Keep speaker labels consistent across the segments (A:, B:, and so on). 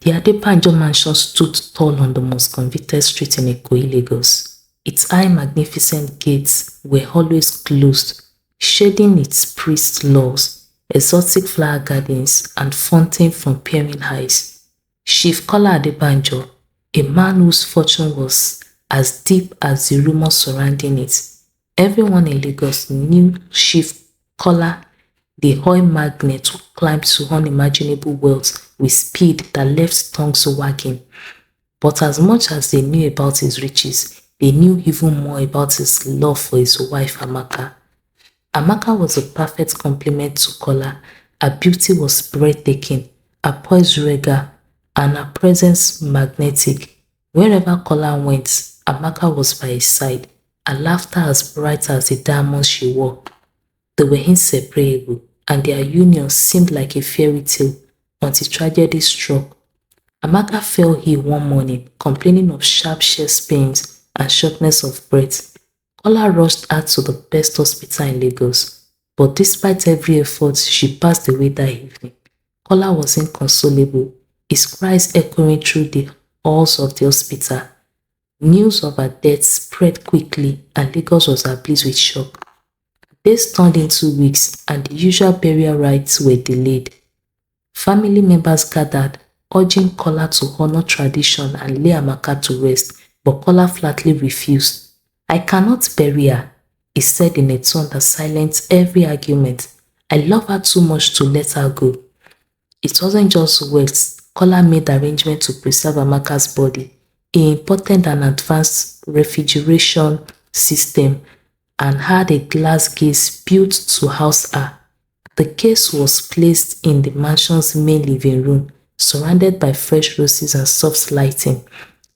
A: The Adebanjo mansion stood tall on the most convicted street in Ikoyi, Lagos. Its high, magnificent gates were always closed, shading its priest laws, exotic flower gardens, and fountain from peering eyes. Chief Kola Adebanjo, a man whose fortune was as deep as the rumors surrounding it. Everyone in Lagos knew Chief Kola, the oil magnate who climbed to unimaginable wealth with speed that left tongues wagging. But as much as they knew about his riches, they knew even more about his love for his wife Amaka. Amaka was a perfect complement to Kola. Her beauty was breathtaking, her poise regal, and her presence magnetic. Wherever Kola went, Amaka was by his side, her laughter as bright as the diamonds she wore. They were inseparable, and their union seemed like a fairy tale until tragedy struck. Amaka fell ill one morning, complaining of sharp chest pains and shortness of breath. Kola rushed her to the best hospital in Lagos, but despite every effort, she passed away that evening. Kola was inconsolable, his cries echoing through the halls of the hospital. News of her death spread quickly, and Lagos was ablaze with shock. Days turned into weeks, and the usual burial rites were delayed. Family members gathered, urging Kola to honor tradition and lay Amaka to rest, but Kola flatly refused. "I cannot bury her," he said in a tone that silenced every argument. "I love her too much to let her go." It wasn't just words. Kola made arrangements to preserve Amaka's body. He imported an advanced refrigeration system and had a glass case built to house her. The case was placed in the mansion's main living room, surrounded by fresh roses and soft lighting.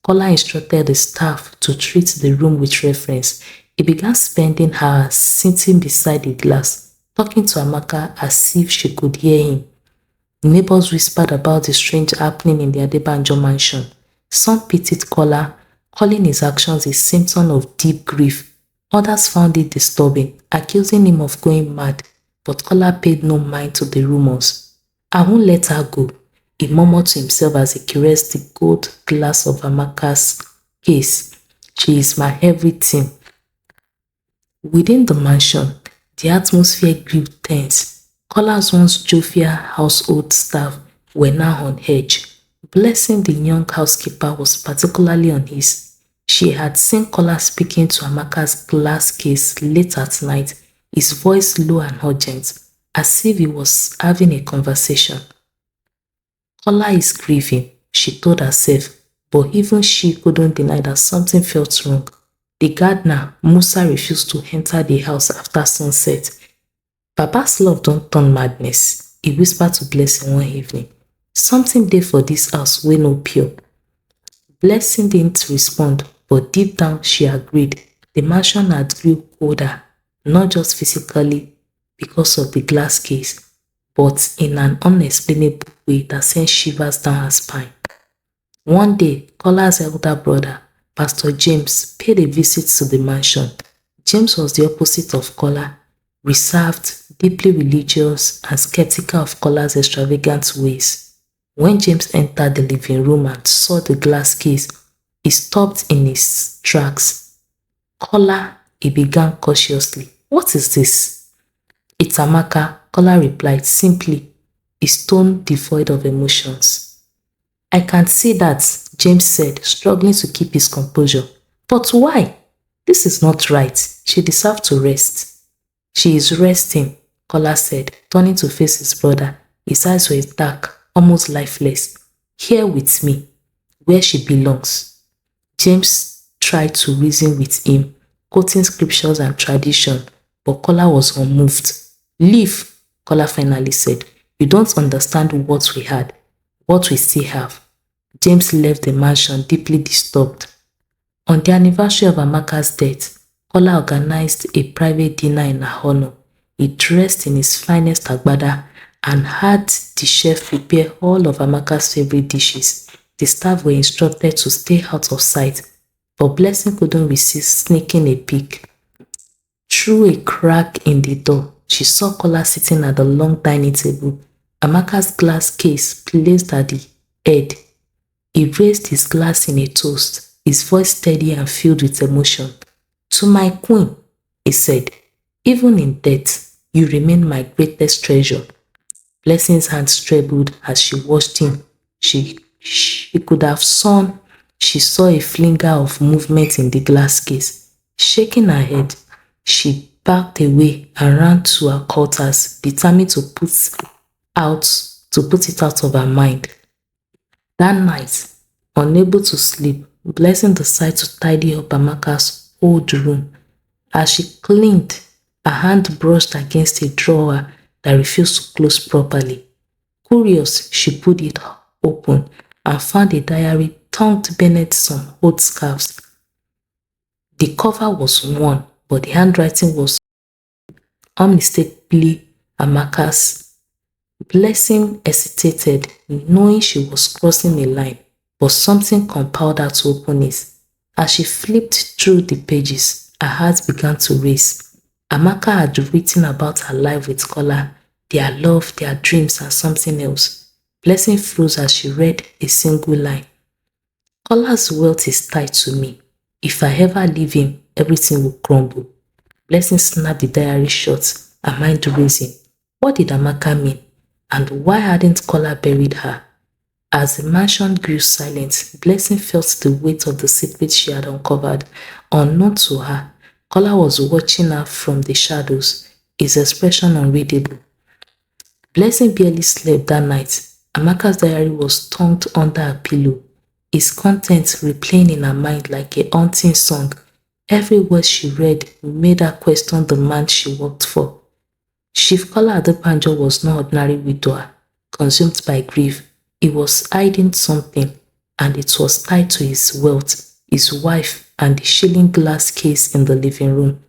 A: Kola instructed the staff to treat the room with reverence. He began spending hours sitting beside the glass, talking to Amaka as if she could hear him. Neighbors whispered about the strange happening in the Adebanjo mansion. Some pitied Kola, calling his actions a symptom of deep grief. Others found it disturbing, accusing him of going mad, but Kola paid no mind to the rumors. "I won't let her go," he murmured to himself as he caressed the gold glass of Amaka's case. "She is my everything." Within the mansion, the atmosphere grew tense. Kola's once jovial household staff were now on edge. Blessing, the young housekeeper, was particularly uneasy. She had seen Kola speaking to Amaka's glass case late at night, his voice low and urgent, as if he was having a conversation. "Kola is grieving," she told herself, but even she couldn't deny that something felt wrong. The gardener, Musa, refused to enter the house after sunset. "Papa's love don't turn madness," he whispered to Blessing one evening. "Something dey for this house wey no pure." Blessing didn't respond, but deep down she agreed. The mansion had grew colder, not just physically because of the glass case, but in an unexplainable way that sent shivers down her spine. One day, Kola's elder brother, Pastor James, paid a visit to the mansion. James was the opposite of Kola, reserved, deeply religious, and skeptical of Kola's extravagant ways. When James entered the living room and saw the glass case, he stopped in his tracks. "Kola," he began cautiously. "What is this?" "It's Amaka," Kola replied simply, his tone devoid of emotions. "I can see that," James said, struggling to keep his composure. "But why? This is not right. She deserves to rest." "She is resting," Kola said, turning to face his brother. His eyes were dark, almost lifeless. "Here with me, where she belongs." James tried to reason with him, quoting scriptures and tradition, but Kola was unmoved. "Leave," Kola finally said. "You don't understand what we had, what we still have." James left the mansion deeply disturbed. On the anniversary of Amaka's death, Kola organized a private dinner in her honor. He dressed in his finest agbada and had the chef prepare all of Amaka's favorite dishes. The staff were instructed to stay out of sight, but Blessing couldn't resist sneaking a peek. Through a crack in the door, she saw Kola sitting at the long dining table, Amaka's glass case placed at the head, He raised his glass in a toast, his voice steady and filled with emotion. To my queen, he said, even in death, you remain my greatest treasure. Blessing's hands trembled as she watched him. She could have sworn she saw a flinger of movement in the glass case. Shaking her head, she backed away and ran to her quarters, determined out to put it out of her mind. That night, unable to sleep, Blessing decided to tidy up Amaka's old room. As she cleaned, her hand brushed against a drawer that refused to close properly. Curious, she pulled it open and found a diary tucked beneath some old scarves. The cover was worn, but the handwriting was unmistakably Amaka's. Blessing hesitated, knowing she was crossing a line, but something compelled her to open it. As she flipped through the pages, her heart began to race. Amaka had written about her life with Kola, their love, their dreams, and something else. Blessing froze as she read a single line. Kola's wealth is tied to me. If I ever leave him, everything will crumble. Blessing snapped the diary shut, her mind racing. What did Amaka mean? And why hadn't Kola buried her? As the mansion grew silent, Blessing felt the weight of the secret she had uncovered. Unknown to her, Kola was watching her from the shadows, his expression unreadable. Blessing barely slept that night. Amaka's diary was tucked under her pillow, its contents replaying in her mind like a haunting song. Every word she read made her question the man she worked for. Chief Kola Adebanjo was no ordinary widower, consumed by grief. He was hiding something, and it was tied to his wealth, his wife, and the shilling glass case in the living room.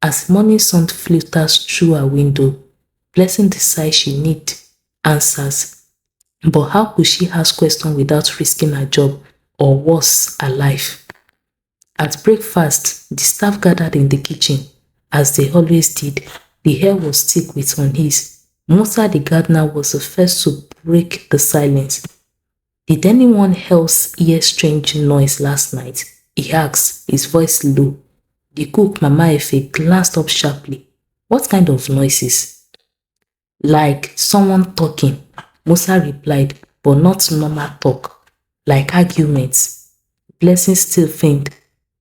A: As the morning sun filters through her window, Blessing decides she needed answers. But how could she ask questions without risking her job, or worse, her life? At breakfast, the staff gathered in the kitchen, as they always did. The air was thick with unease. Musa the gardener was the first to break the silence. Did anyone else hear strange noise last night? He asked, his voice low. The cook, Mama Efe, glanced up sharply. What kind of noises? Like someone talking, Musa replied, but not normal talk, like arguments. Blessing still faint,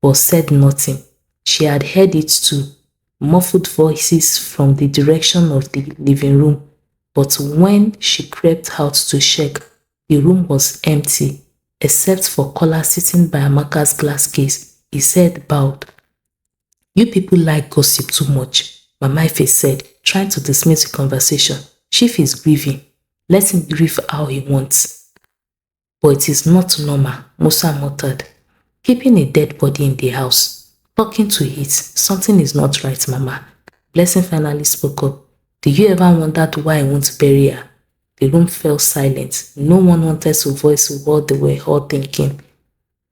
A: but said nothing. She had heard it too, muffled voices from the direction of the living room, but when she crept out to check, the room was empty, except for Kola sitting by Amaka's glass case. His head bowed. You people like gossip too much, Mama Ife said, trying to dismiss the conversation. Chief is grieving. Let him grieve how he wants. But it is not normal, Musa muttered. Keeping a dead body in the house, talking to it, something is not right, Mama. Blessing finally spoke up. Did you ever wonder why I won't bury her? The room fell silent. No one wanted to voice what they were all thinking.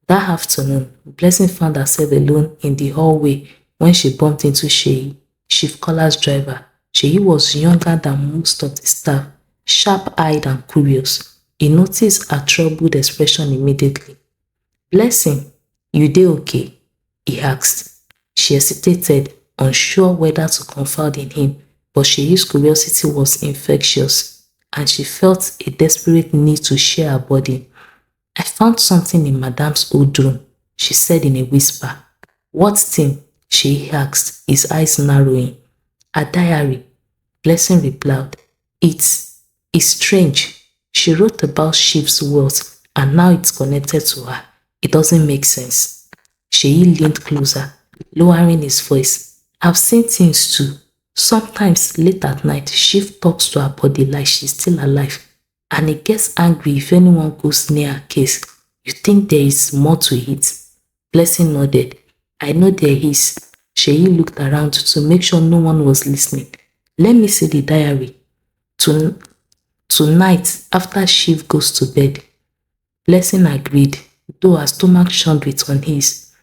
A: That afternoon, Blessing found herself alone in the hallway when she bumped into Sheyi, Chief Kola's driver. Sheyi was younger than most of the staff, sharp-eyed and curious. He noticed her troubled expression immediately. Blessing, you dey okay? He asked. She hesitated, unsure whether to confide in him, but Sheyi's curiosity was infectious, and she felt a desperate need to share her body. I found something in Madame's old room, she said in a whisper. What thing? She asked, his eyes narrowing. A diary, Blessing replied. It's strange. She wrote about Chief's wealth, and now it's connected to her. It doesn't make sense. Sheyi leaned closer, lowering his voice. I've seen things too. Sometimes late at night, Chief talks to her body like she's still alive, and he gets angry if anyone goes near her case. You think there is more to it? Blessing nodded. I know there is. Sheyi looked around to make sure no one was listening. Let me see the diary. Tonight, after Chief goes to bed. Blessing agreed, though her stomach churned with unease.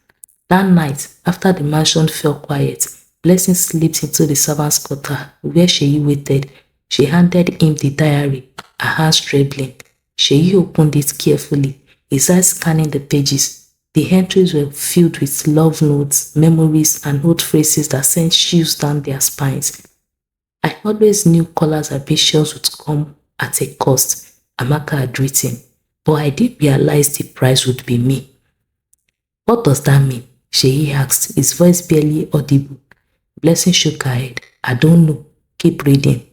A: That night, after the mansion fell quiet, Blessing slipped into the servant's quarter where Sheyi waited. She handed him the diary, her hands trembling. Sheyi opened it carefully. his eyes scanning the pages. The entries were filled with love notes, memories, and old phrases that sent chills down their spines. I always knew Kola's ambitions would come at a cost, Amaka had written, but I didn't realize the price would be me. What does that mean? Sheyi asked, his voice barely audible. Blessing shook her head. I don't know. Keep reading.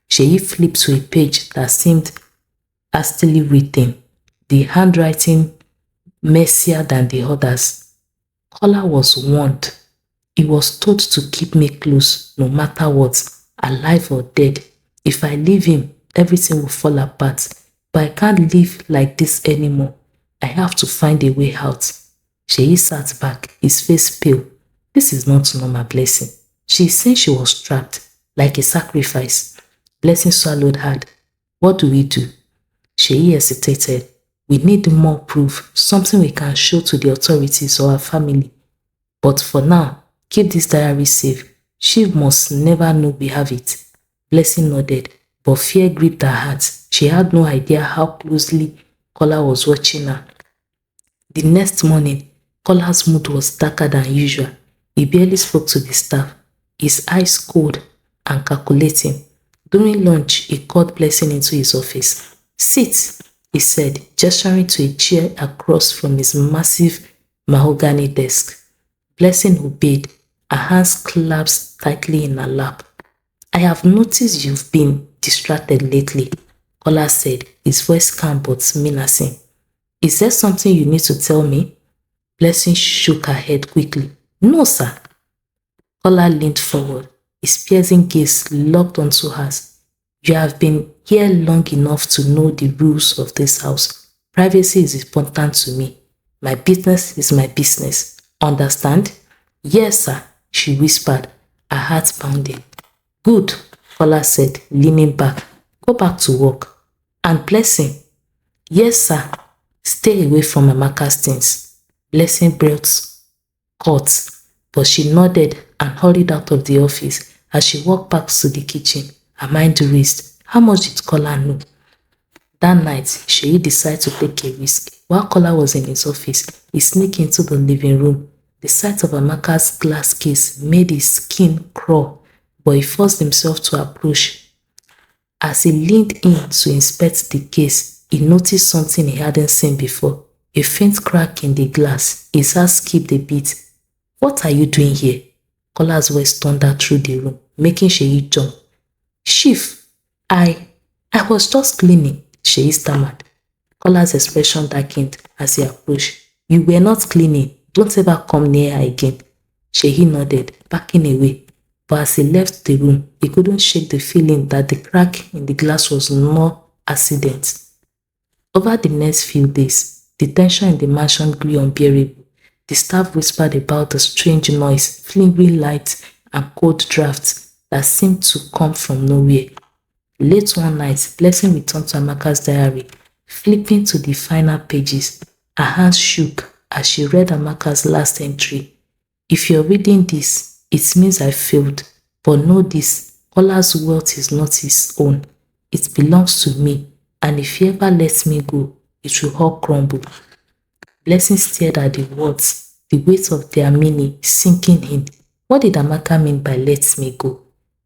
A: Sheyi flipped to a page that seemed hastily written, the handwriting messier than the others. Kola was warned. He was told to keep me close, no matter what, alive or dead. If I leave him, everything will fall apart. But I can't live like this anymore. I have to find a way out. Sheyi sat back, his face pale. This is not normal, Blessing. She is saying she was trapped, like a sacrifice. Blessing swallowed hard. What do we do? Sheyi hesitated. We need more proof, something we can show to the authorities or our family. But for now, keep this diary safe. She must never know we have it. Blessing nodded, but fear gripped her heart. She had no idea how closely Kola was watching her. The next morning, Kola's mood was darker than usual. He barely spoke to the staff, his eyes cold and calculating. During lunch, he called Blessing into his office. Sit, he said, gesturing to a chair across from his massive mahogany desk. Blessing obeyed, her hands clasped tightly in her lap. I have noticed you've been distracted lately, Kola said, his voice calm but menacing. Is there something you need to tell me? Blessing shook her head quickly. No, sir. Kola leaned forward, his piercing gaze locked onto hers. You have been here long enough to know the rules of this house. Privacy is important to me. My business is my business. Understand? Yes, sir, she whispered, her heart pounding. Good, Kola said, leaning back. Go back to work. And Blessing. Yes, sir. Stay away from Amaka's things. Blessing breath caught, but she nodded and hurried out of the office. As she walked back to the kitchen, her mind raced. How much did Kola know? That night, Sheyi decided to take a risk. While Kola was in his office, he sneaked into the living room. The sight of Amaka's glass case made his skin crawl, but he forced himself to approach. As he leaned in to inspect the case, he noticed something he hadn't seen before. A faint crack in the glass. His heart skipped a beat. What are you doing here? Kola's voice thundered through the room, making Sheyi jump. Chief, I was just cleaning, Sheyi stammered. Kola's expression darkened as he approached. You were not cleaning. Don't ever come near her again. Sheyi nodded, backing away. But as he left the room, he couldn't shake the feeling that the crack in the glass was no accident. Over the next few days, the tension in the mansion grew unbearable. The staff whispered about the strange noise, flickering lights, and cold drafts that seemed to come from nowhere. Late one night, Blessing returned to Amaka's diary, flipping to the final pages. Her hands shook as she read Amaka's last entry. If you're reading this, it means I failed. But know this, Kola's wealth is not his own. It belongs to me, and if he ever lets me go, it will all crumble. Blessing stared at the words, the weight of their meaning sinking in. What did Amaka mean by let me go?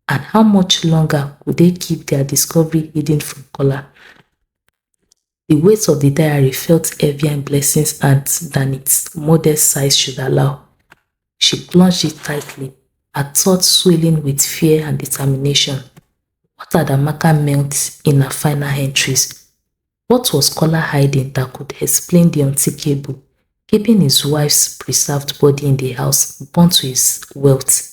A: And how much longer would they keep their discovery hidden from Kola? The weight of the diary felt heavier in Blessing's hands than its modest size should allow. She clutched it tightly, her thoughts swelling with fear and determination. What had Amaka meant in her final entries? What was Kola hiding that could explain the unthinkable, keeping his wife's preserved body in the house, bound to his wealth?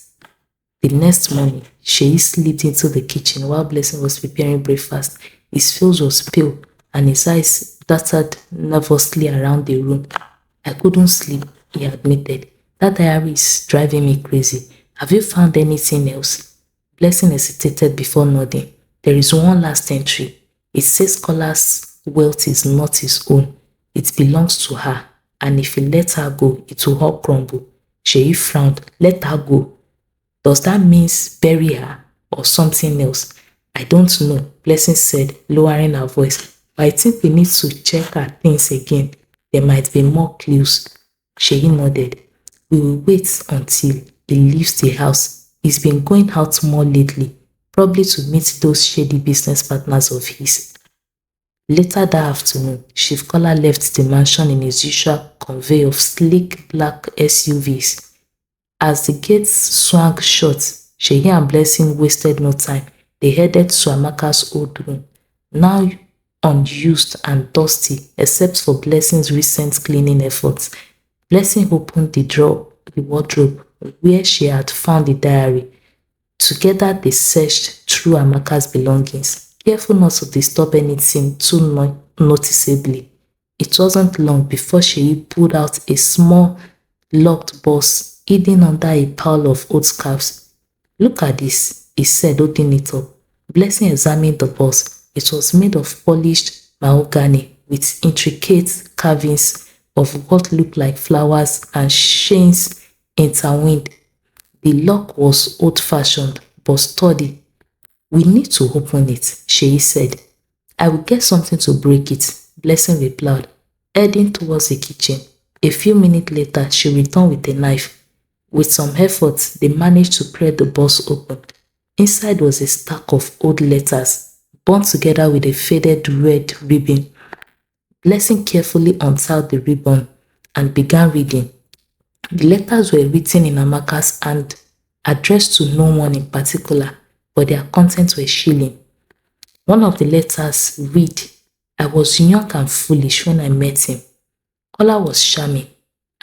A: The next morning, Sheyi slipped into the kitchen while Blessing was preparing breakfast. His face was pale and his eyes darted nervously around the room. I couldn't sleep, he admitted. That diary is driving me crazy. Have you found anything else? Blessing hesitated before nodding. There is one last entry. It says Kola's wealth is not his own. It belongs to her, and if he lets her go, it will all crumble. Sheyi frowned. Let her go. Does that mean bury her or something else? I don't know, Blessing said, lowering her voice. But I think we need to check her things again. There might be more clues. Sheyi nodded. We will wait until he leaves the house. He's been going out more lately, probably to meet those shady business partners of his. Later that afternoon, Chief Kola left the mansion in his usual convoy of sleek black SUVs. As the gates swung shut, Sheyi and Blessing wasted no time. They headed to Amaka's old room, now unused and dusty except for Blessing's recent cleaning efforts. Blessing opened the wardrobe where she had found the diary. Together they searched through Amaka's belongings, careful not to disturb anything too noticeably. It wasn't long before she pulled out a small locked box hidden under a pile of old scarves. "Look at this," he said, holding it up. Blessing examined the box. It was made of polished mahogany with intricate carvings of what looked like flowers and chains intertwined. The lock was old-fashioned but sturdy. "We need to open it," Sheyi said. "I will get something to break it," Blessing replied, heading towards the kitchen. A few minutes later, she returned with a knife. With some effort, they managed to pry the box open. Inside was a stack of old letters, bound together with a faded red ribbon. Blessing carefully untied the ribbon and began reading. The letters were written in Amaka's hand, addressed to no one in particular, but their contents were chilling. One of the letters read, "I was young and foolish when I met him. Kola was charming,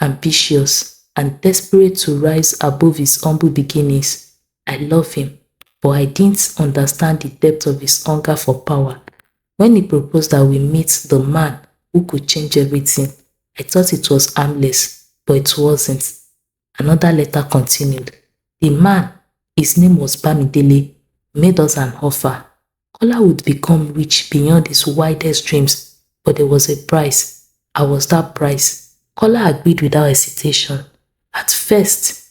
A: ambitious, and desperate to rise above his humble beginnings. I love him, but I didn't understand the depth of his hunger for power. When he proposed that we meet the man who could change everything, I thought it was harmless, but it wasn't." Another letter continued. "The man, his name was Bamidele, made us an offer. Kola would become rich beyond his wildest dreams, but there was a price. I was that price. Kola agreed without hesitation. At first,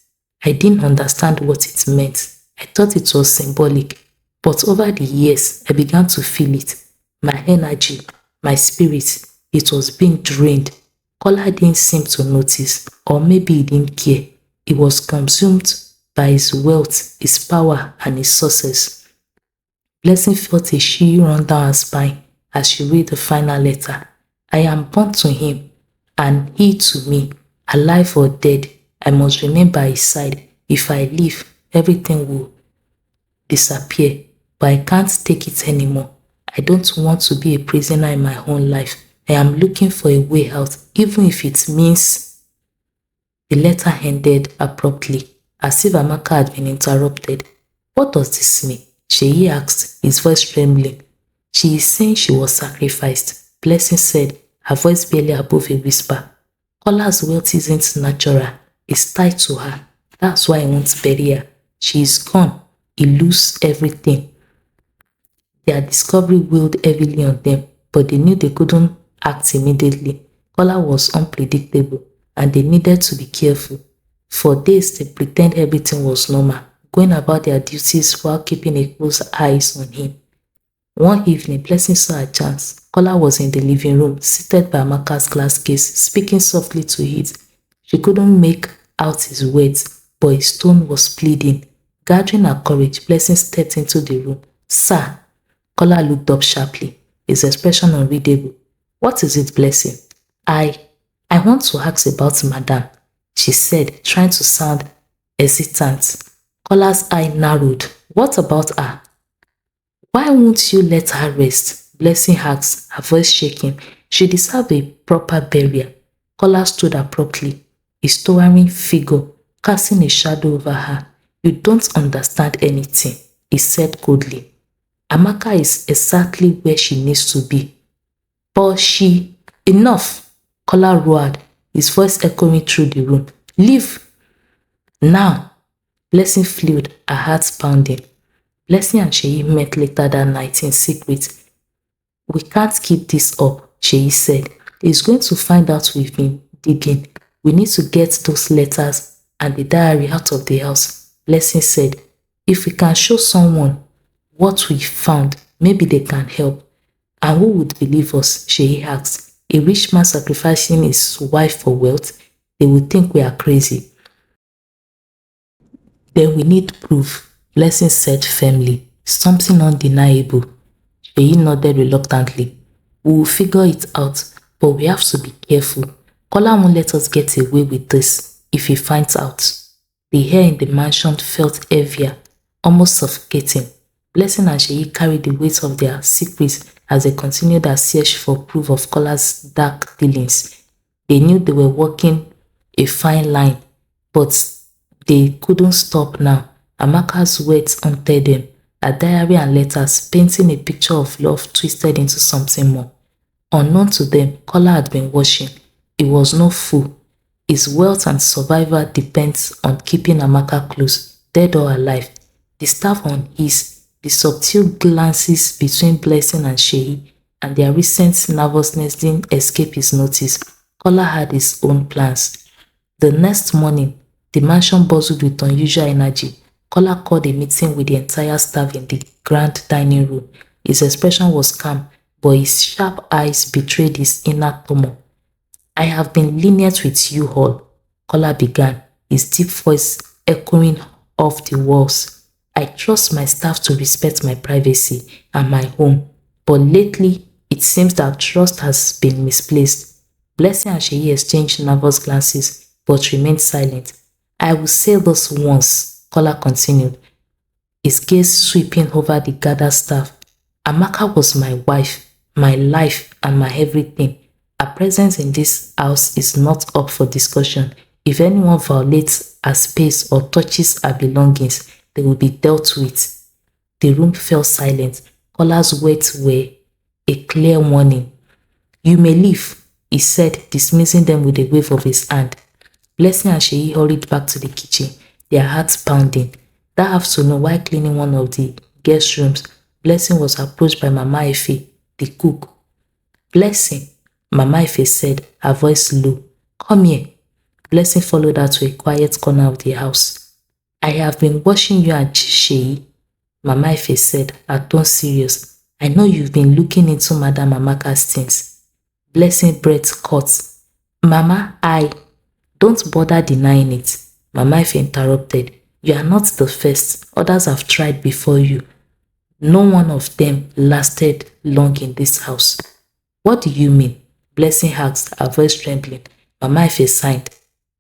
A: I didn't understand what it meant. I thought it was symbolic, but over the years, I began to feel it. My energy, my spirit, it was being drained. Kola didn't seem to notice, or maybe he didn't care. He was consumed by his wealth, his power, and his success." Blessing felt a chill run down her spine as she read the final letter. "I am born to him, and he to me, alive or dead. I must remain by his side. If I leave, everything will disappear, but I can't take it anymore. I don't want to be a prisoner in my own life. I am looking for a way out, even if it means..." The letter ended abruptly, as if Amaka had been interrupted. "What does this mean?" Sheyi asked, his voice trembling. "She is saying she was sacrificed," Blessing said, her voice barely above a whisper. "Kola's wealth isn't natural. It's tied to her. That's why I won't bury her. She is gone. He loses everything." Their discovery weighed heavily on them, but they knew they couldn't act immediately. Kola was unpredictable, and they needed to be careful. For days, they pretended everything was normal, going about their duties while keeping a close eyes on him. One evening, Blessing saw a chance. Kola was in the living room, seated by Amaka's glass case, speaking softly to it. She couldn't make out his words, but his tone was pleading. Gathering her courage, Blessing stepped into the room. "Sir." Kola looked up sharply, his expression unreadable. "What is it, Blessing?" I want to ask about Madame," she said, trying to sound hesitant. Kola's eye narrowed. "What about her?" "Why won't you let her rest?" Blessing asked, her voice shaking. "She deserves a proper burial." Kola stood abruptly, his towering figure casting a shadow over her. "You don't understand anything," he said coldly. "Amaka is exactly where she needs to be. But she..." "Enough!" Kola roared, his voice echoing through the room. "Leave now!" Blessing fled, her heart pounding. Blessing and Sheyi met later that night in secret. "We can't keep this up," Sheyi said. "He's going to find out we've been digging. We need to get those letters and the diary out of the house," Blessing said. "If we can show someone what we found, maybe they can help." "And who would believe us?" Sheyi asked. A rich man sacrificing his wife for wealth, they would think we are crazy. Then we need proof, Blessing said firmly, something undeniable. Sheyi nodded reluctantly. We will figure it out, but we have to be careful. Kola won't let us get away with this if he finds out. The air in the mansion felt heavier, almost suffocating. Blessing and Sheyi carried the weight of their secrets as they continued their search for proof of Kola's dark dealings. They knew they were walking a fine line, but they couldn't stop now. Amaka's words haunted them, her diary and letters painting a picture of love twisted into something more. Unknown to them, Kola had been watching. He was no fool. His wealth and survival depends on keeping Amaka close, dead or alive. The staff on his, the subtle glances between Blessing and Sheyi, and their recent nervousness didn't escape his notice. Kola had his own plans. The next morning, the mansion buzzed with unusual energy. Kola called a meeting with the entire staff in the grand dining room. His expression was calm, but his sharp eyes betrayed his inner turmoil. I have been lenient with you all, Kola began, his deep voice echoing off the walls. I trust my staff to respect my privacy and my home, but lately it seems that trust has been misplaced. Blessing and Sheyi exchanged nervous glances, but remained silent. I will say this once, Kola continued, his gaze sweeping over the gathered staff. Amaka was my wife, my life, and my everything. Her presence in this house is not up for discussion. If anyone violates her space or touches her belongings, they will be dealt with. The room fell silent. Kola's words were a clear warning. You may leave, he said, dismissing them with a wave of his hand. Blessing and Sheyi hurried back to the kitchen, their hearts pounding. That afternoon, while cleaning one of the guest rooms, Blessing was approached by Mama Efe, the cook. Blessing, Mama Efe said, her voice low. Come here. Blessing followed her to a quiet corner of the house. I have been watching you and Sheyi, Mama Efe said, her tone serious. I know you've been looking into Madam Amaka's things. Blessing breath caught. Mama, don't bother denying it. Mama Efe interrupted. You are not the first. Others have tried before you. No one of them lasted long in this house. What do you mean? Blessing asked, her voice trembling. Mama Efe sighed.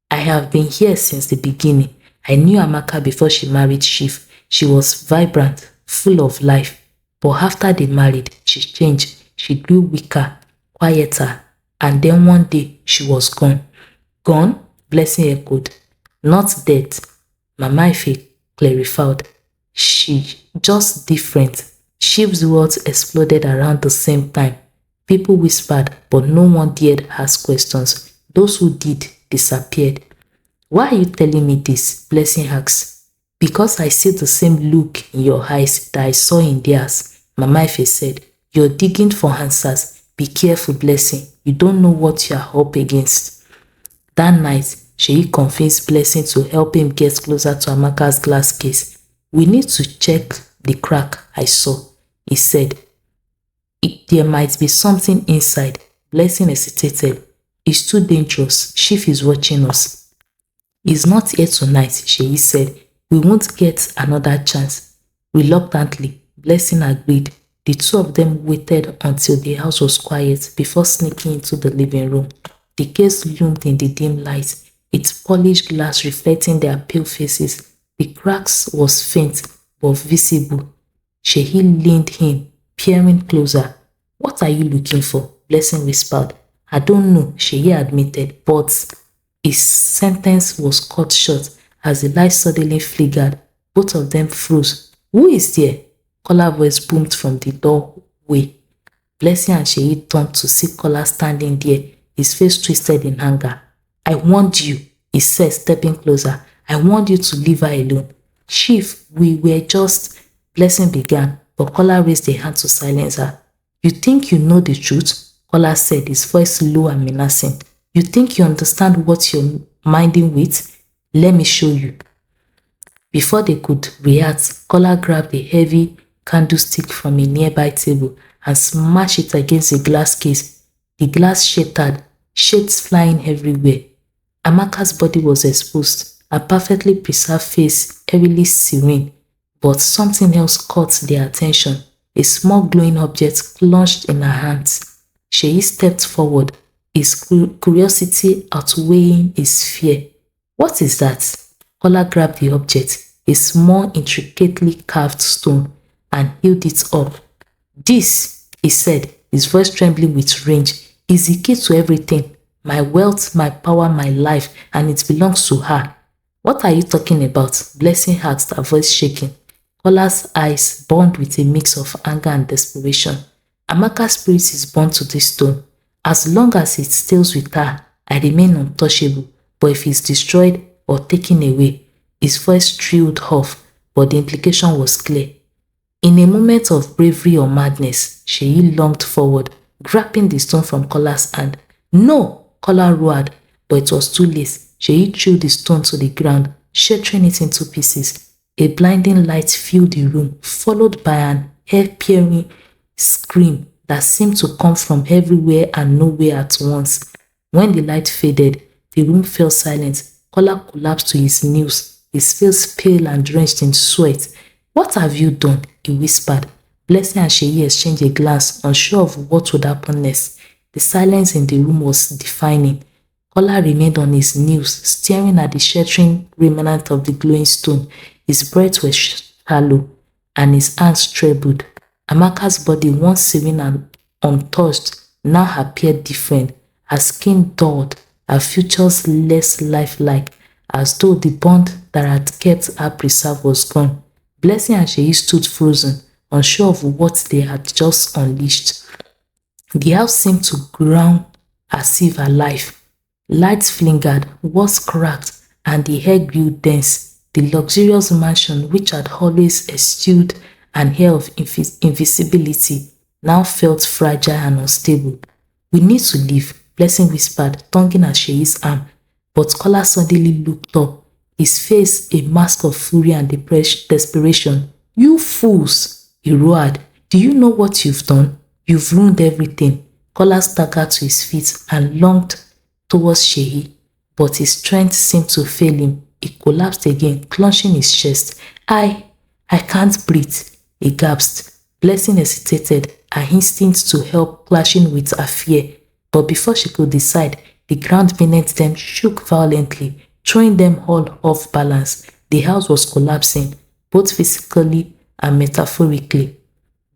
A: I have been here since the beginning. I knew Amaka before she married Chief. She was vibrant, full of life. But after they married, she changed. She grew weaker, quieter, and then one day she was gone. Gone? Blessing echoed. Not dead. Mama Efe clarified. She just different. Chief's words exploded around the same time. People whispered, but no one dared ask questions. Those who did disappeared. Why are you telling me this? Blessing asked. Because I see the same look in your eyes that I saw in theirs, Mama Efe said. You're digging for answers. Be careful, Blessing. You don't know what you're up against. That night, Sheyi convinced Blessing to help him get closer to Amaka's glass case. We need to check the crack I saw, he said. There might be something inside. Blessing hesitated. It's too dangerous. Chief is watching us. He's not here tonight, Sheyi said. We won't get another chance. Reluctantly, Blessing agreed. The two of them waited until the house was quiet before sneaking into the living room. The case loomed in the dim light, its polished glass reflecting their pale faces. The cracks was faint but visible. Sheyi leaned in, peering closer. What are you looking for? Blessing whispered. I don't know, Sheyi admitted, but his sentence was cut short as the light suddenly flickered. Both of them froze. Who is there? Kola's voice boomed from the doorway. Blessing and Sheyi turned to see Kola standing there, his face twisted in anger. I warned you, he said, stepping closer. I warned you to leave her alone. Chief, we were just... Blessing began, but Kola raised a hand to silence her. You think you know the truth? Kola said, his voice low and menacing. You think you understand what you're minding with? Let me show you. Before they could react, Kola grabbed a heavy candlestick from a nearby table and smashed it against a glass case. The glass shattered, shades flying everywhere. Amaka's body was exposed, her perfectly preserved face heavily serene, but something else caught their attention. A small glowing object plunged in her hands. Sheyi stepped forward, his curiosity outweighing his fear. What is that? Kola grabbed the object, a small, intricately carved stone, and held it up. This, he said, his voice trembling with rage, is the key to everything. My wealth, my power, my life, and it belongs to her. What are you talking about? Blessing asked, her voice shaking. Kola's eyes burned with a mix of anger and desperation. Amaka's spirit is bound to this stone. As long as it stays with her, I remain untouchable. But if it's destroyed or taken away, his voice trailed off, but the implication was clear. In a moment of bravery or madness, Sheyi lunged forward, grabbing the stone from Kola's hand. No! Kola roared, but it was too late. Sheyi threw the stone to the ground, shattering it into pieces. A blinding light filled the room, followed by an hair-piercing scream that seemed to come from everywhere and nowhere at once. When the light faded, the room fell silent. Kola collapsed to his knees, his face pale and drenched in sweat. What have you done? He whispered. Blessing and Sheyi exchanged a glance, unsure of what would happen next. The silence in the room was deafening. Kola remained on his knees, staring at the shattering remnant of the glowing stone. His breath was shallow, and his hands trembled. Amaka's body, once serene and untouched, now appeared different. Her skin dulled, her features less lifelike, as though the bond that had kept her preserved was gone. Blessing and Sheyi stood frozen, unsure of what they had just unleashed. The house seemed to ground as if alive. Lights flickered, walls cracked, and the air grew dense. The luxurious mansion, which had always eschewed an air of invisibility, now felt fragile and unstable. We need to leave, Blessing whispered, tugging at Sheyi's arm. But Kola suddenly looked up, his face a mask of fury and desperation. You fools, he roared. Do you know what you've done? You've ruined everything. Kola staggered to his feet and lunged towards Sheyi, but his strength seemed to fail him. He collapsed again, clenching his chest. I can't breathe, he gasped. Blessing hesitated, her instinct to help clashing with her fear. But before she could decide, the ground beneath them shook violently, throwing them all off balance. The house was collapsing, both physically and metaphorically.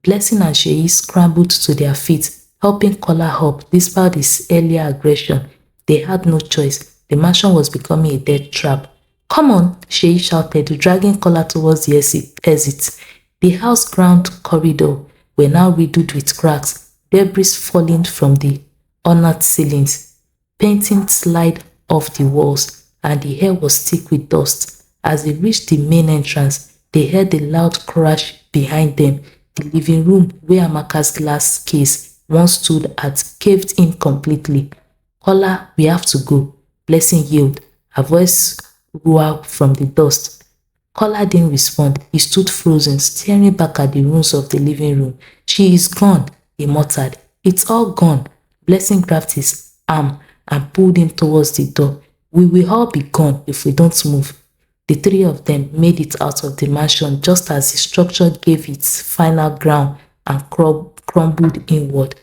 A: Blessing and Sheyi scrambled to their feet, helping Kola up despite his earlier aggression. They had no choice. The mansion was becoming a death trap. Come on, Sheyi shouted, dragging Kola towards the exit. The house ground corridor were now riddled with cracks, debris falling from the ornate ceilings. Painting slid off the walls, and the air was thick with dust. As they reached the main entrance, they heard a loud crash behind them. The living room where Amaka's glass case once stood had caved in completely. Kola, we have to go, Blessing yelled. Her voice roared from the dust. Kola didn't respond. He stood frozen, staring back at the ruins of the living room. She is gone, he muttered. It's all gone. Blessing grabbed his arm and pulled him towards the door. We will all be gone if we don't move. The three of them made it out of the mansion just as the structure gave its final ground and crumbled inward.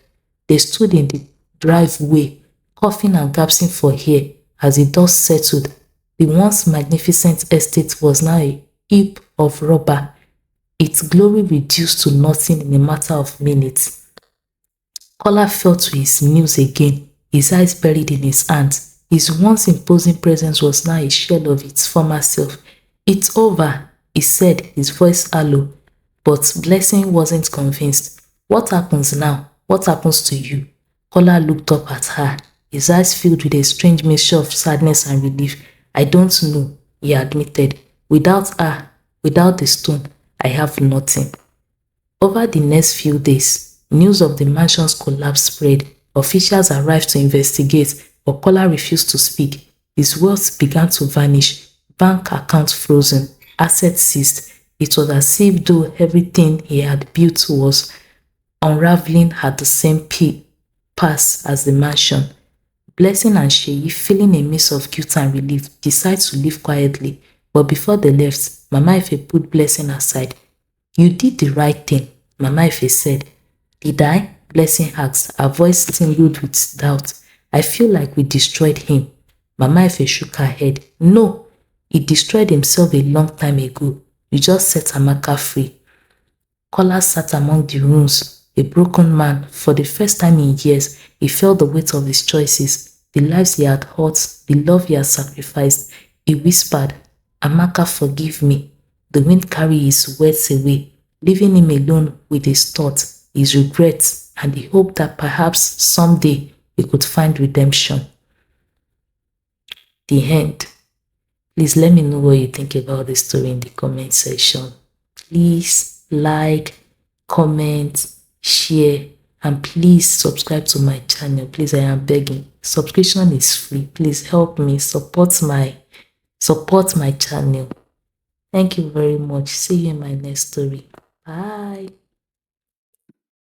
A: They stood in the driveway, coughing and gasping for air as the dust settled. The once magnificent estate was now a heap of rubble, its glory reduced to nothing in a matter of minutes. Kola fell to his knees again, his eyes buried in his hands. His once imposing presence was now a shell of its former self. It's over, he said, his voice hollow. But Blessing wasn't convinced. What happens now? What happens to you? Kola looked up at her, his eyes filled with a strange mixture of sadness and relief. I don't know, he admitted. Without her, without the stone, I have nothing. Over the next few days, news of the mansion's collapse spread. Officials arrived to investigate, but Kola refused to speak. His wealth began to vanish, bank accounts frozen, assets seized. It was as if though everything he had built was unraveling at the same pass as the mansion. Blessing and Sheyi, feeling a mix of guilt and relief, decide to leave quietly. But before they left, Mama Ife put Blessing aside. You did the right thing, Mama Ife said. Did I? Blessing asked, her voice tingled with doubt. I feel like we destroyed him. Mama Ife shook her head. No, he destroyed himself a long time ago. You just set Amaka free. Kola sat among the ruins, a broken man. For the first time in years, he felt the weight of his choices, the lives he had hurt, the love he had sacrificed. He whispered, Amaka, forgive me. The wind carried his words away, leaving him alone with his thoughts, his regrets, and the hope that perhaps someday he could find redemption. The end. Please let me know what you think about the story in the comment section. Please like, comment, share, and please subscribe to my channel. Please, I am begging. Subscription is free. Please help me support my channel. Thank you very much. See you in my next story. Bye.